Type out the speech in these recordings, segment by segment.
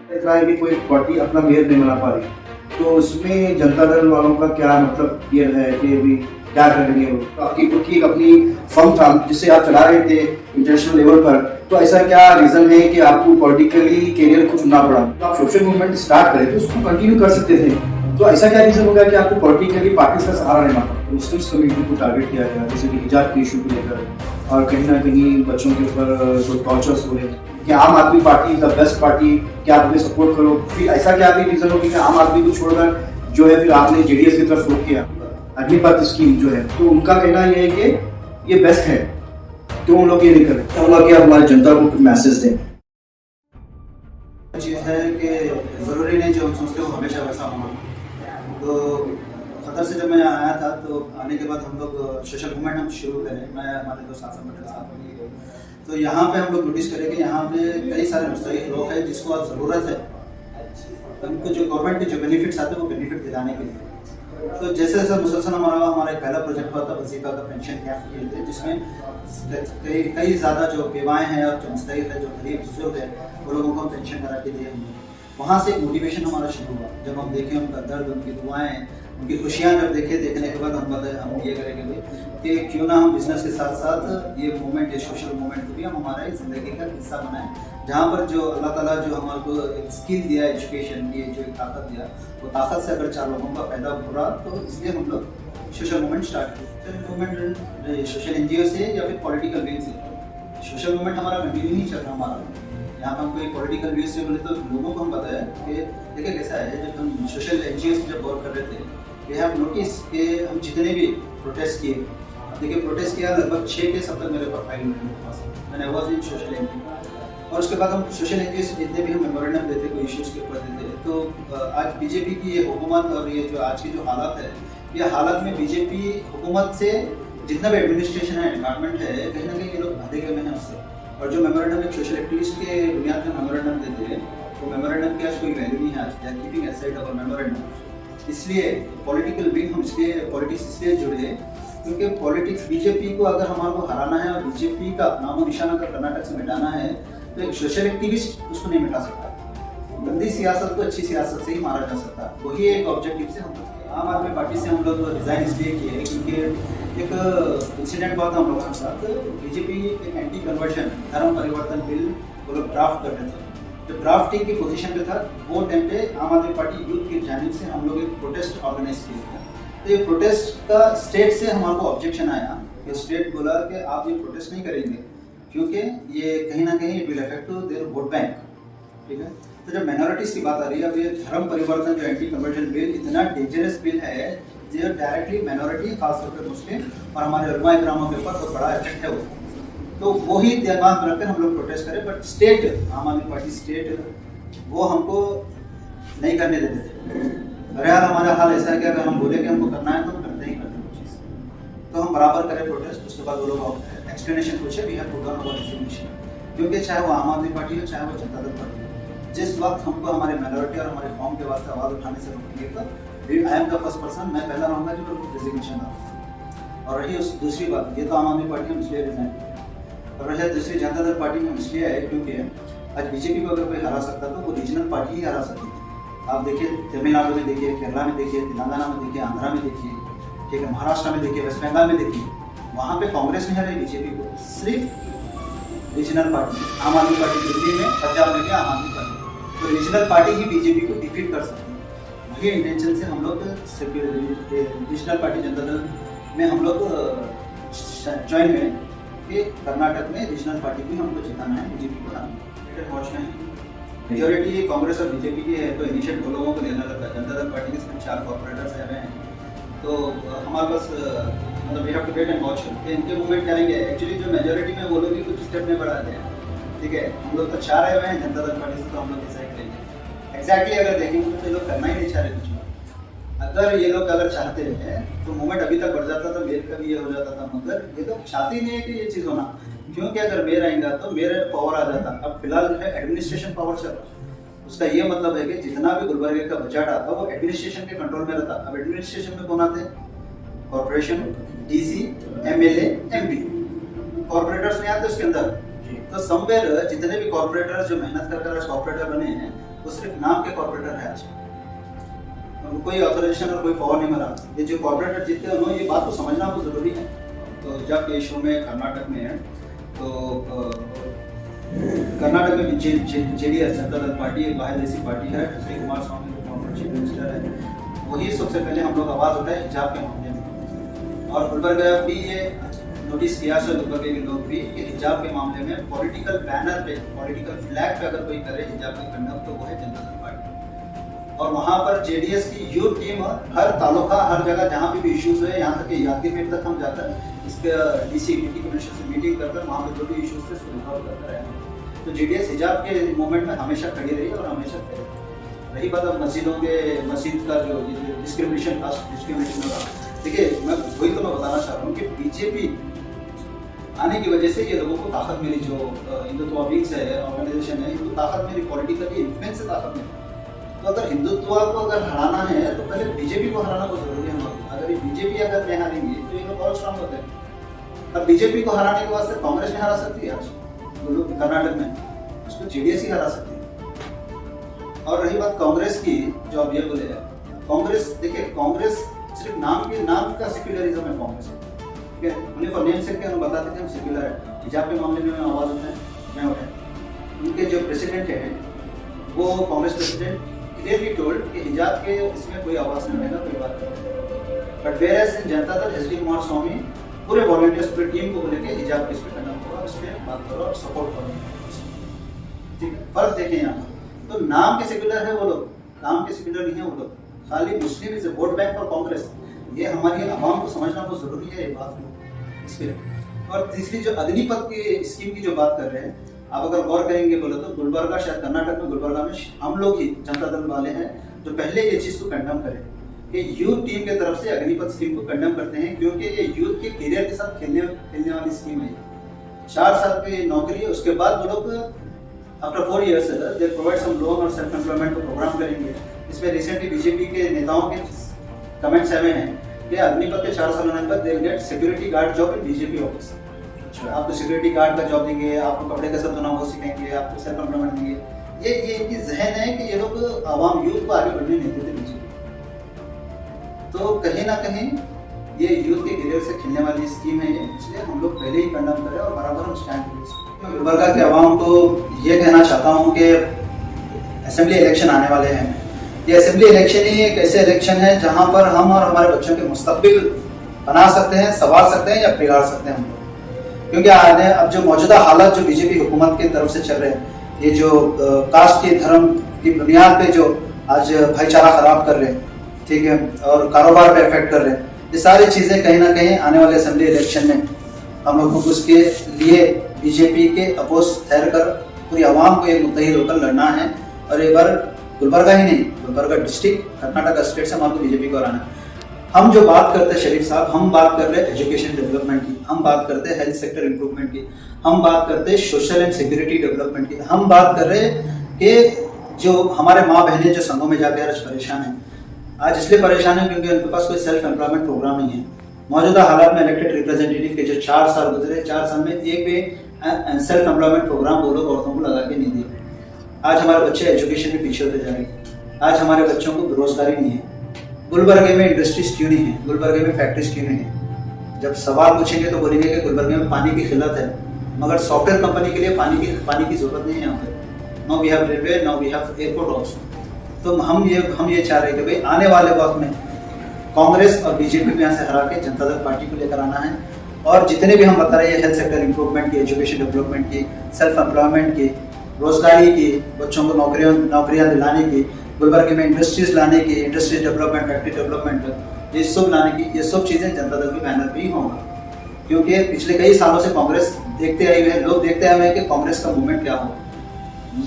इतना है कि कोई पार्टी अपना मेयर नहीं बना पा रही, तो उसमें जनता दल वालों का क्या मतलब ये है कि अभी क्या करेंगे वो? तो आपकी खुद की एक अपनी फर्म था जिसे आप चला रहे थे इंटरनेशनल लेवल पर, तो ऐसा क्या रीजन है कि आपको पॉलिटिकली करियर को चुनना पड़ा? तो आप सोशल मूवमेंट स्टार्ट करें तो उसको कंटिन्यू कर सकते थे, तो ऐसा क्या रीजन होगा कि आपको पॉलिटिकली पार्टी का सहारा लेना पड़ा? मुस्लिम्स कम्युनिटी को टारगेट किया गया, जैसे कि हिजाब के इशू को लेकर, और कहीं ना कहीं बच्चों के ऊपर जो टॉर्चर्स हुए कि आम आदमी party is the best party, क्या आप उन्हें सपोर्ट करो? फिर ऐसा क्या भी रीजन हो कि आम आदमी को छोड़कर जो है फिर आपने जेडीएस की तरफ रुख किया? अग्निपथ स्कीम जो है, तो उनका कहना यह है कि ये बेस्ट है, क्यों लोग ये नहीं कर रहे? चाहूंगा कि आप हमारी जनता को मैसेज दें। चीज़ है कि ज़रूरी नहीं जो हम सोचते हो हमेशा वैसा होना। तो खतर से जब मैं यहाँ आया था तो आने के बाद हम लोग सोशल मूवमेंट हम शुरू करें, मैं हमारे दोस्त आसम पटेल साहब, तो यहाँ पे हम लोग नोटिस करें कि यहाँ पे कई सारे मुस्तहिक लोग हैं जिसको आज ज़रूरत है उनको जो गवर्नमेंट के जो बेनिफिट्स आते हैं वो बेनिफिट दिलाने के लिए। तो जैसे जैसे मुसलसल हमारा एक पहला प्रोजेक्ट हुआ था वजीफा का पेंशन कैंप किए थे, जिसमें कई ज़्यादा जो बेवाएँ हैं और जो मुस्तहिक है, जो गरीब बुजुर्ग है, वो लोगों को पेंशन करा के दिए हमने। वहाँ से एक मोटिवेशन हमारा शुरू हुआ, जब हम देखें उनका दर्द, उनकी दुआएं, उनकी खुशियाँ जब देखने के बाद हम बताए हम ये करेंगे कि क्यों ना हम बिजनेस के साथ साथ ये मूवमेंट, ये सोशल मूवमेंट को भी हम हमारे ज़िंदगी का हिस्सा बनाएं, जहाँ पर जो अल्लाह ताला जो हमारे को एक स्किल दिया, एजुकेशन की जो एक ताकत दिया, वो ताकत से अगर 4 लोगों का फायदा हो रहा, तो इसलिए हम लोग सोशल मूवमेंट स्टार्ट किया। सोशल मूवमेंट सोशल NGO से या फिर पॉलिटिकल विंग से, सोशल मूवमेंट हमारा कंटिन्यू नहीं चल रहा हमारा। यहाँ पर हम कोई पॉलिटिकल व्यूज से बोले तो लोगों को हम बताया कि देखिए कैसा है, जब हम सोशल NGO से जब वर्क कर रहे थे, वी हैव नोटिस कि हम जितने भी प्रोटेस्ट किए, देखिए प्रोटेस्ट किया लगभग 6 केस अब तक मेरे प्रोफाइल में मेरे पास, मैंने वॉज इन सोशल NGO। और उसके बाद हम सोशल NGO से जितने भी हम मेमोरेंडम देते, कोई इश्यूज़ के ऊपर देते, तो आज बीजेपी की ये हुकूमत और ये जो आज की जो हालत है, ये हालत में बीजेपी हुकूमत से जितना भी एडमिनिस्ट्रेशन है, डिपार्टमेंट है, कहीं ना कहीं ये लोग भागे में हैं उससे। और जो मेमोरेंडम एक सोशल एक्टिविस्ट के बुनियाद पर मेमोरेंडम देते हैं, तो मेमोरेंडम की आज कोई वैल्यू नहीं है। आज they are keeping aside our memorandum. इसलिए पॉलिटिकल विंग हम इसलिए पॉलिटिक्स इसलिए जुड़े क्योंकि पॉलिटिक्स बीजेपी को अगर हमारे को हराना है और बीजेपी का नामो निशान अगर कर्नाटक से मिटाना है, तो एक सोशल एक्टिविस्ट उसको नहीं मिटा सकता। गंदी सियासत को अच्छी सियासत से ही मारा जा सकता। वही एक ऑब्जेक्टिव से हम आम आदमी पार्टी से हम लोग रिजाइन इसलिए किए क्योंकि एक इंसिडेंट हुआ था हम लोगों के साथ। बीजेपी एक एंटी कन्वर्जन धर्म परिवर्तन बिल वो लोग ड्राफ्ट कर रहे थे। जब ड्राफ्टिंग की पोजीशन पे था, वो टाइम पे आम आदमी पार्टी यूथ की जानिब से हम लोग एक प्रोटेस्ट ऑर्गेनाइज किए थे। तो ये प्रोटेस्ट का स्टेट से हमारे को ऑब्जेक्शन आया कि स्टेट बोला कि आप ये प्रोटेस्ट नहीं करेंगे क्योंकि ये कहीं ना कहीं it will affect to their vote bank. ठीक है, तो जब माइनॉरिटीज़ की बात आ रही है, अब ये धर्म परिवर्तन जो एंटी कन्वर्जन बिल इतना डेंजरस बिल है जो डायरेक्टली माइनॉरिटी, खासतौर पर मुस्लिम और हमारे उलमा इकरामों के ऊपर बहुत बड़ा इफेक्ट है वो। तो वही ध्यान में रखकर हम लोग प्रोटेस्ट करें, बट स्टेट, आम आदमी पार्टी स्टेट, वो हमको नहीं करने देते थे। बहरहाल हमारा हाल ऐसा है कि अगर हम बोले कि हमको करना है तो हम करते ही करते वो चीज़, तो हम बराबर करें प्रोटेस्ट। उसके बाद वो लोग एक्सप्लेनेशन पूछे, we have put on our explanation, क्योंकि चाहे वो आम आदमी पार्टी हो चाहे वो जनता दल पार्टी हो, जिस वक्त हमको हमारे माइनॉरिटी और हमारे कौम के वास्ते आवाज़ उठाने से रोकेंगे तो I am the first person, मैं पहला रहूँगा जो लोग रेजिग्नेशन आ। और रही उस दूसरी बात, ये तो आम आदमी पार्टी में इसलिए रिजाइन किया, और रही दूसरी जनता दल पार्टी में इसलिए आए क्योंकि आज बीजेपी को अगर कोई हरा सकता तो वो रीजनल पार्टी ही हरा सकती थी। आप देखिए तमिलनाडु में देखिए, केरला में देखिए, तेलंगाना में देखिए, आंध्रा में देखिए, ठीक है, महाराष्ट्र में देखिए, वेस्ट बंगाल में देखिए, वहाँ पे कांग्रेस ने हराई बीजेपी को, सिर्फ रीजनल पार्टी, आम आदमी पार्टी दिल्ली में, पंजाब में क्या आम आदमी पार्टी, तो रीजनल पार्टी ही बीजेपी को डिफीट कर सकती है। वही इंटेंशन से हम लोग रीजनल पार्टी जनता दल में हम लोग ज्वाइन हुए कि कर्नाटक में रीजनल पार्टी भी हमको जिताना है, बीजेपी को हराना पहुँचना है। मेजोरिटी कांग्रेस और बीजेपी की है, तो इनिशिएट दो लोगों को लेना रहता है। जनता दल पार्टी के सिर्फ 4 कॉर्पोरेटर्स आए हुए हैं, तो हमारे पास मतलब we have to wait and watch कि इनके मूवमेंट करेंगे। एक्चुअली जो मेजोरिटी में वो लोग भी कुछ स्टेप नहीं बढ़ाते हैं, ठीक है, हम लोग तो 4 आए हुए हैं जनता दल पार्टी से, तो हम लोग डिसाइड करेंगे। एग्जैक्टली अगर देखेंगे तो ये लोग करना ही नहीं चाह रहे कुछ। अगर ये लोग अगर चाहते हैं तो मूवमेंट अभी तक बढ़ जाता था, मेयर का भी ये हो जाता था, मगर ये लोग चाहते ही नहीं है कि ये चीज़ होना, क्योंकि अगर मेयर आएगा तो मेयर पावर आ जाता। अब फिलहाल जो है एडमिनिस्ट्रेशन पावर चल रहा है, उसका ये मतलब है कि जितना भी गुलबर्गे का बजट आता वो एडमिनिस्ट्रेशन के कंट्रोल में रहता। अब एडमिनिस्ट्रेशन में कौन आते हैं? Corporation, DC, MLA, MP। Corporators नहीं आते उसके अंदर, तो समवेयर जितने भी कॉर्पोरेटर जो मेहनत कर आज कॉर्पोरेटर बने हैं वो सिर्फ नाम के कॉर्पोरेटर है आज, तो कोई ऑथराइजेशन और कोई पावर नहीं मिला। ये जो कॉर्पोरेटर जीते हैं उन्होंने ये बात को समझना बहुत ज़रूरी है। तो जब ये शो में कर्नाटक में है तो कर्नाटक में जेडीएस जनता दल पार्टी एक बाहर जैसी पार्टी है, श्री कुमार स्वामी जो फॉर्मर चीफ मिनिस्टर है, वही सबसे पहले हम लोग आवाज़ उठाए हिजाब के मामले में। और गुलबर्गा भी ये नोटिस किया सर गुलबर्गा के लोग भी कि हिजाब के मामले में पॉलिटिकल बैनर पे, पॉलिटिकल फ्लैग पे अगर कोई करे हिजाब का खंडन तो वो है जनता दल पार्टी। और वहाँ पर जेडीएस की यूथ टीम हर तालुका हर जगह जहाँ पे भी इश्यूज है, यहाँ तक कि यादगीर तक हम जाकर इसके डीसी डिप्टी कमिश्नर से मीटिंग कर वहाँ पर जो भी इश्यूज थे सुलझाव करते रहे। तो जेडीएस हिजाब के मूवमेंट में हमेशा खड़ी रही और हमेशा खड़ी रही। बात अब मस्जिद का जो डिस्क्रिमिनेशन, कास्ट डिस्क्रिमिनेशन हो रहा, देखिए मैं वही तो मैं बताना चाह रहा हूँ कि बीजेपी आने की वजह से ये लोगों को ताकत मिली, जो हिंदुत्व विंग्स है ऑर्गेनाइजेशन है, इनको ताकत मिली, पॉलिटिकली इन्फ्लुएंस से ताकत मिली। तो अगर हिंदुत्व को अगर हराना है तो पहले बीजेपी को हराना बहुत जरूरी है। अगर ये बीजेपी अगर नहीं हारेंगे तो ये लोग और स्ट्रांग होते हैं। अब बीजेपी को हराने के वास्ते कांग्रेस नहीं हरा सकती आज कर्नाटक में, उसको जेडीएस ही हरा सकती है। और रही बात कांग्रेस की, जो आप ये बोले, कांग्रेस देखिए कांग्रेस सिर्फ नाम का सेक्युलरिज्म है कांग्रेस, ठीक है। उन्हें फॉर नेम से क्या हम बताते थे हम सेक्युलर है। हिजाब के मामले में आवाज उठाए, उनके जो प्रेसिडेंट है वो कांग्रेस प्रेसिडेंट क्लियरली टोल्ड कि हिजाब के इसमें कोई आवाज नहीं रहेगा, कोई बात नहीं। But where as in Janata Dal HD Kumar स्वामी पूरे वॉलंटियर्स पूरी टीम को बोले कि हिजाब किस पे करना होगा, उस पर बात करो और सपोर्ट करो, ठीक है। फर्क देखें यहाँ तो नाम के सेक्युलर है वो लोग, काम के सेक्युलर नहीं है वो लोग, खाली Muslim is vote bank for Congress. ये हमारी आवाम को समझना बहुत जरूरी है ये बात इस पर। और तीसरी जो अग्निपथ की स्कीम की जो बात कर रहे हैं, आप अगर गौर करेंगे बोले तो गुलबर्गा, शायद कर्नाटक में गुलबर्गा में हम लोग ही जनता दल वाले हैं जो पहले ये चीज को कंडेम करें कि यूथ टीम की तरफ से अग्निपथ स्कीम को कंडेम करते हैं, क्योंकि ये यूथ के करियर के साथ खेलने वाली स्कीम है। 4 साल की नौकरी है, उसके बाद वो लोग after 4 years they provide some loan और सेल्फ एम्प्लॉयमेंट को प्रोग्राम करेंगे। इसमें रिसेंटली बीजेपी के नेताओं के कमेंट्स आए हैं कि अग्निपथ के 4 साल होने पर they will get security guard job in BJP office. आपको सिक्योरिटी गार्ड का जॉब देंगे, आपको कपड़े कैसे धोना वो सिखाएंगे, आपको सेल्फ एम्प्लॉयमेंट देंगे। ये इनकी जहन है कि ये लोग आवाम यूथ को आगे बढ़ने नहीं देते बीजेपी। तो कहीं ना कहीं ये यूथ के करियर से खेलने वाली स्कीम है, इसलिए हम लोग पहले ही कंडेम करें और बराबर हम स्टैंड करें। गुलबर्गा के आवाम को ये कहना चाहता हूँ कि असेंबली इलेक्शन आने वाले हैं। ये असेंबली इलेक्शन ही एक ऐसे इलेक्शन है जहाँ पर हम और हमारे बच्चों के मुस्तकबिल बना सकते हैं, संवार सकते हैं या बिगाड़ सकते हैं हम लोग। क्योंकि अब जो मौजूदा हालात जो बीजेपी हुकूमत की तरफ से चल रहे हैं, ये जो कास्ट के धर्म की बुनियाद पे जो आज भाईचारा खराब कर रहे हैं, ठीक है, और कारोबार पे इफेक्ट कर रहे हैं, ये सारी चीज़ें कहीं ना कहीं आने वाले असेंबली इलेक्शन में हम लोग को उसके लिए बीजेपी के अपोज ठहर कर पूरी आवाम को एक मुत्तहिद होकर लड़ना है। और एक बार गुलबर्गा ही नहीं, गुलबर्गा डिस्ट्रिक्ट कर्नाटक स्टेट से हमारे बीजेपी को हराना है। हम जो बात करते हैं शरीफ साहब, हम बात कर रहे हैं एजुकेशन डेवलपमेंट की, हम बात करते हैं हेल्थ सेक्टर इंप्रूवमेंट की, हम बात करते हैं सोशल एंड सिक्योरिटी डेवलपमेंट की, हम बात कर रहे हैं कि जो हमारे माँ बहनें जो संघों में जाकर आज परेशान हैं, आज इसलिए परेशान है क्योंकि उनके पास कोई सेल्फ एम्प्लॉयमेंट प्रोग्राम नहीं है। मौजूदा हालात में इलेक्टेड रिप्रेजेंटेटिव के जो 4 साल गुजरे, 4 साल में एक भी सेल्फ एम्प्लॉयमेंट प्रोग्राम वो लोग औरतों को लगा के नहीं दिए। आज हमारे बच्चे एजुकेशन में पीछे होते जा रहे हैं, आज हमारे बच्चों को बेरोजगारी नहीं है। गुलबर्गे में इंडस्ट्रीज क्यों नहीं है, गुलबर्गे में फैक्ट्रीज क्यों नहीं है? जब सवाल पूछेंगे तो बोलेंगे कि गुलबर्गे में पानी की किल्लत है, मगर सॉफ्टवेयर कंपनी के लिए पानी की जरूरत नहीं है यहाँ पे। Now we have railway, now we have airport also. तो हम ये चाह रहे हैं कि भाई आने वाले वक्त में कांग्रेस और बीजेपी को यहाँ से हरा के जनता दल पार्टी को लेकर आना है। और जितने भी हम बता रहे हैं हेल्थ सेक्टर इंप्रूवमेंट की, एजुकेशन डेवलपमेंट की, सेल्फ एम्प्लॉयमेंट की, रोजगारी की, बच्चों को नौकरियां दिलाने की, गुलबर्गे में इंडस्ट्रीज लाने की, इंडस्ट्रीज डेवलपमेंट, फैक्ट्री डेवलपमेंट, ये सब लाने की, ये सब चीज़ें जनता दल के बैनर पे ही होंगी। क्योंकि पिछले कई सालों से कांग्रेस देखते आए हुए हैं, लोग देखते आए हुए हैं कि कांग्रेस का मूवमेंट क्या हो।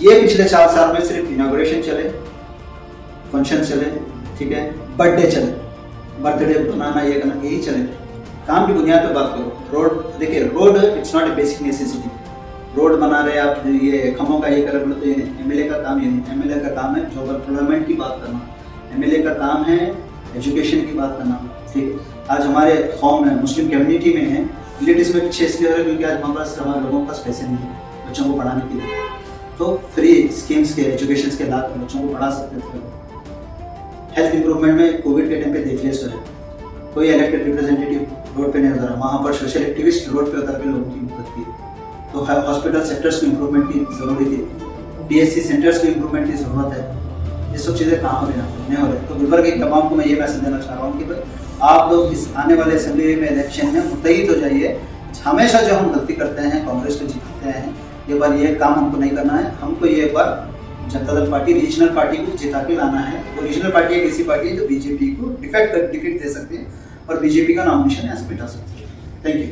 ये पिछले 4 साल में सिर्फ इनॉग्रेशन चले, फंक्शन चले, ठीक है, बर्थडे चले, बर्थडे बनाना ये करना यही चले। काम की बुनियाद पे बात करो। रोड देखिए, road it's not a basic necessity. Road बना रहे आप, ये खम्भों का ये कर रहे तो ये नहीं, एमएलए का काम ये नहीं। एमएलए का काम है जॉब एम्प्लॉयमेंट की बात करना, एमएलए का काम है एजुकेशन की बात करना, ठीक है। आज हमारे कौम में मुस्लिम कम्युनिटी में है, रिलेटिव्स में पीछे इसलिए हो रहा है क्योंकि आज हमारे पास हमारे लोगों के पास पैसे नहीं है। बच्चों को पढ़ाने के लिए, तो फ्री स्कीम्स के एजुकेशन के लाभ बच्चों को पढ़ा सकते थे। हेल्थ इंप्रूवमेंट में कोविड के टाइम पे देख लिया सर, कोई इलेक्टेड रिप्रेजेंटेटिव रोड पे नहीं उतरा, वहाँ पर सोशल एक्टिविस्ट रोड पे उतर के लोगों की मदद की। तो हॉस्पिटल सेक्टर्स में इंप्रूवमेंट की जरूरी थी, PSC सेंटर्स को इंप्रूवमेंट की जरूरत है। ये सब चीज़ें कहाँ हो रही हैं, नहीं हो रही। तो गुलबर्ग के तमाम को मैं ये मैसेज देना चाह रहा हूँ कि भाई आप लोग इस आने वाले असेंबली में इलेक्शन में मुतैद हो जाइए। हमेशा जो हम गलती करते हैं, कांग्रेस को जीतते हैं, ये बार ये काम हमको नहीं करना है। हमको ये बार Janata Dal party regional party को जिता के लाना है। वो रीजनल पार्टी एक ऐसी पार्टी है जो बीजेपी को डिफेक्ट दे सकती है और बीजेपी का नॉमिनेशन यहाँ से बिठा सकती है। Thank you.